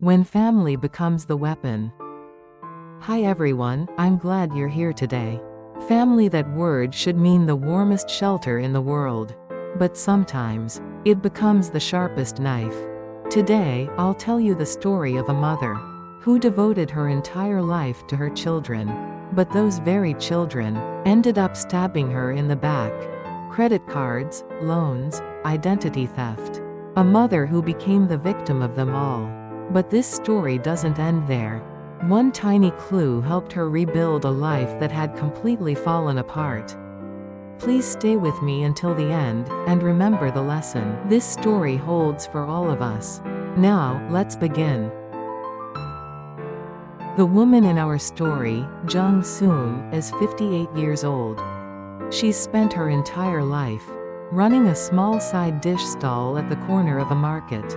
When family becomes the weapon. Hi everyone, I'm glad you're here today. Family, that word should mean the warmest shelter in the world. But sometimes, it becomes the sharpest knife. Today, I'll tell you the story of a mother who devoted her entire life to her children. But those very children ended up stabbing her in the back. Credit cards, loans, identity theft. A mother who became the victim of them all. But this story doesn't end there. One tiny clue helped her rebuild a life that had completely fallen apart. Please stay with me until the end, and remember the lesson this story holds for all of us. Now, let's begin. The woman in our story, Jung Soon, is 58 years old. She's spent her entire life running a small side dish stall at the corner of a market.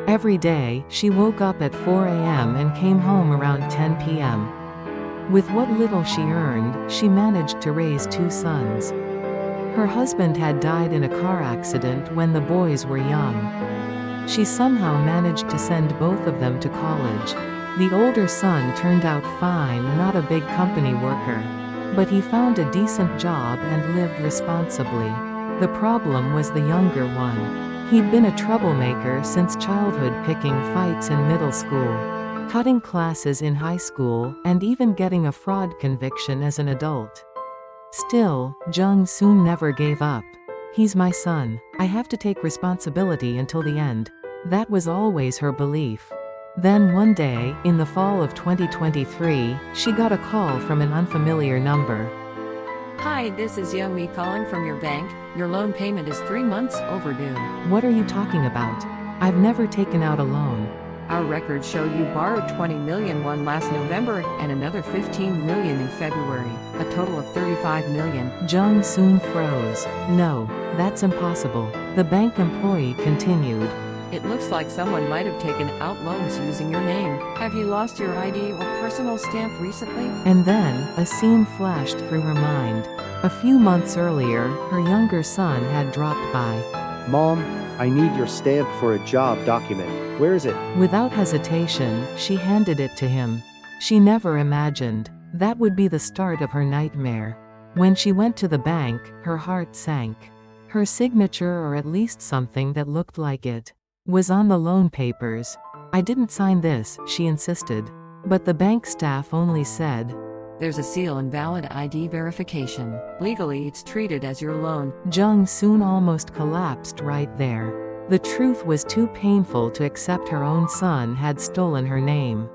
Every day, she woke up at 4 a.m. and came home around 10 p.m. With what little she earned, she managed to raise 2 sons. Her husband had died in a car accident when the boys were young. She somehow managed to send both of them to college. The older son turned out fine, not a big company worker. But he found a decent job and lived responsibly. The problem was the younger one. He'd been a troublemaker since childhood, picking fights in middle school, cutting classes in high school, and even getting a fraud conviction as an adult. Still, Jung Soon never gave up. He's my son. I have to take responsibility until the end. That was always her belief. Then one day, in the fall of 2023, she got a call from an unfamiliar number. Hi, this is Youngmi calling from your bank. Your loan payment is 3 months overdue. What are you talking about? I've never taken out a loan. Our records show you borrowed 20 million won last November and another 15 million in February, a total of 35 million. Jung Soon froze. No, that's impossible. The bank employee continued. It looks like someone might have taken out loans using your name. Have you lost your ID or personal stamp recently? And then, a scene flashed through her mind. A few months earlier, her younger son had dropped by. Mom, I need your stamp for a job document. Where is it? Without hesitation, she handed it to him. She never imagined that would be the start of her nightmare. When she went to the bank, her heart sank. Her signature, or at least something that looked like it, was on the loan papers. I didn't sign this, she insisted. But the bank staff only said, There's a seal and valid ID verification. Legally, it's treated as your loan. Jung Soon almost collapsed right there. The truth was too painful to accept. Her own son had stolen her name.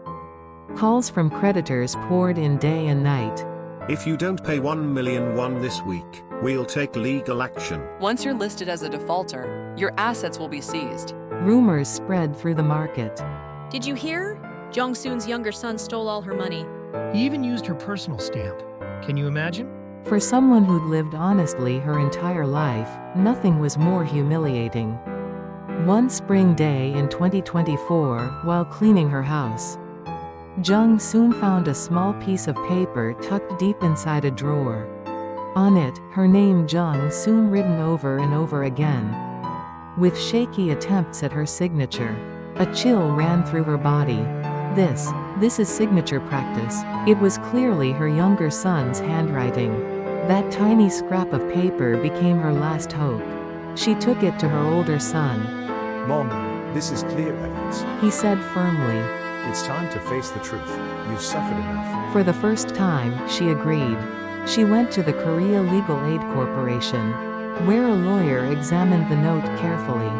Calls from creditors poured in day and night. If you don't pay 1 million won this week, we'll take legal action. Once you're listed as a defaulter, your assets will be seized. Rumors spread through the market. Did you hear? Jung Soon's younger son stole all her money. He even used her personal stamp. Can you imagine? For someone who'd lived honestly her entire life, nothing was more humiliating. One spring day in 2024, while cleaning her house, Jung Soon found a small piece of paper tucked deep inside a drawer. On it, her name Jung Soon written over and over again. With shaky attempts at her signature, a chill ran through her body. This is signature practice. It was clearly her younger son's handwriting. That tiny scrap of paper became her last hope. She took it to her older son. Mom, this is clear evidence. He said firmly. It's time to face the truth. You've suffered enough. For the first time, she agreed. She went to the Korea Legal Aid Corporation, where a lawyer examined the note carefully.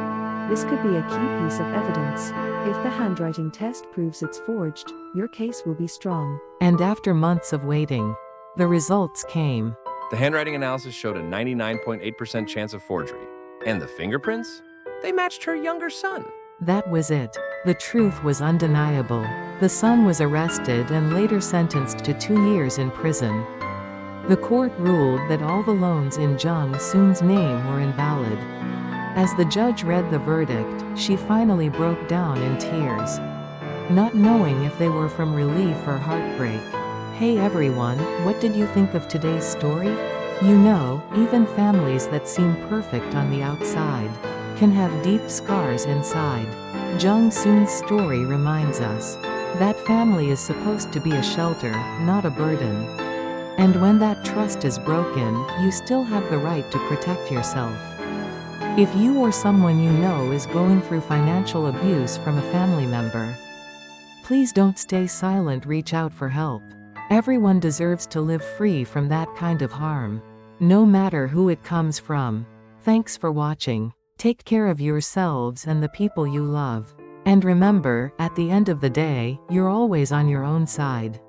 This could be a key piece of evidence. If the handwriting test proves it's forged, your case will be strong. And after months of waiting, the results came. The handwriting analysis showed a 99.8% chance of forgery. And the fingerprints? They matched her younger son. That was it. The truth was undeniable. The son was arrested and later sentenced to 2 years in prison. The court ruled that all the loans in Jung Soon's name were invalid. As the judge read the verdict, she finally broke down in tears, not knowing if they were from relief or heartbreak. Hey everyone, what did you think of today's story? You know, even families that seem perfect on the outside can have deep scars inside. Jung Soon's story reminds us that family is supposed to be a shelter, not a burden. And when that trust is broken, you still have the right to protect yourself. If you or someone you know is going through financial abuse from a family member, please don't stay silent, reach out for help. Everyone deserves to live free from that kind of harm, no matter who it comes from. Thanks for watching. Take care of yourselves and the people you love. And remember, at the end of the day, you're always on your own side.